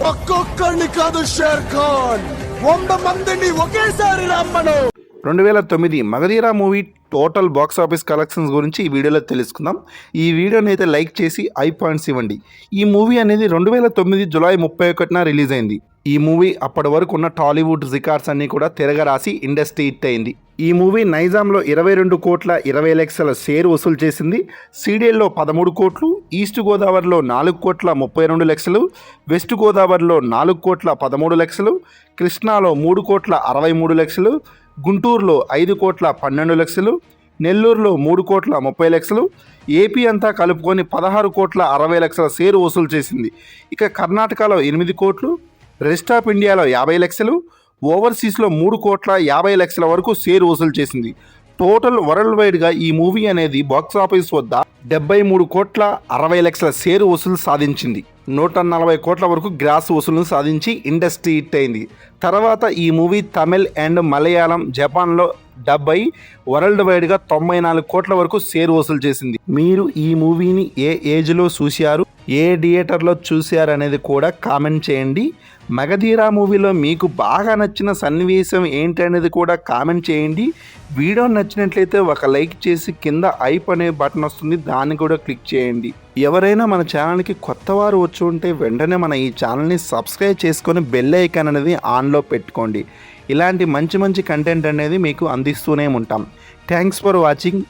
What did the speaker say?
ఒక్కొక్కడిని కాదు షేర్ ఖాన్, 100 మందిని ఒకేసారి రమ్మను. 2009 Magadheera movie total box office collections గురించి ఈ వీడియోలో తెలుసుకుందాం. ఈ వీడియోని అయితే లైక్ చేసి ఐ పాయింట్స్ ఇవ్వండి. ఈ మూవీ అనేది 2009 జూలై 31న రిలీజ్ అయింది. ఈ మూవీ అప్పటి వరకు ఉన్న టాలీవుడ్ రికార్డ్స్ అన్నీ కూడా తిరగరాసి ఇండస్ట్రీ హిట్ అయింది. ఈ మూవీ నైజాంలో 22,20,00,000 షేర్ వసూలు చేసింది. సీడీఎల్లో 13 కోట్లు, ఈస్ట్ గోదావరిలో 4,32,00,000, వెస్ట్ గోదావరిలో 4,13,00,000, కృష్ణాలో 3,63,00,000, గుంటూరులో 5,12,00,000, నెల్లూరులో 3,30,00,000, ఏపీ అంతా కలుపుకొని 16,60,00,000 షేర్ వసూలు చేసింది. ఇక కర్ణాటకలో 8 కోట్లు, రెస్ట్ ఆఫ్ ఇండియాలో 50 లక్షలు, ఓవర్సీస్లో 3,50,00,000 వరకు షేర్ వసూలు చేసింది. టోటల్ వరల్డ్ వైడ్గా ఈ మూవీ అనేది బాక్స్ ఆఫీస్ వద్ద 73,60,00,000 షేర్ వసూలు సాధించింది. 140 కోట్ల వరకు గ్రాస్ వసూలును సాధించి ఇండస్ట్రీ హిట్ అయింది. తర్వాత ఈ మూవీ తమిళ్ అండ్ మలయాళం, జపాన్లో డబ్ అయి వరల్డ్ వైడ్గా 94 కోట్ల వరకు షేర్ వసూలు చేసింది. మీరు ఈ మూవీని ఏ ఏజ్లో చూశారు, ఏ థియేటర్లో చూశారు అనేది కూడా కామెంట్ చేయండి. మగధీరా మూవీలో మీకు బాగా నచ్చిన సన్నివేశం ఏంటనేది కూడా కామెంట్ చేయండి. వీడియో నచ్చినట్లయితే ఒక లైక్ చేసి కింద ఐప్ అనే బటన్ వస్తుంది, దాన్ని కూడా క్లిక్ చేయండి. ఎవరైనా మన ఛానల్కి కొత్త వారు వచ్చి ఉంటే వెంటనే మన ఈ ఛానల్ని సబ్స్క్రైబ్ చేసుకొని బెల్ ఐకాన్ అనేది ఆన్లో పెట్టుకోండి. ఇలాంటి మంచి కంటెంట్ అనేది మీకు అందిస్తూనే ఉంటాం. Thanks for watching.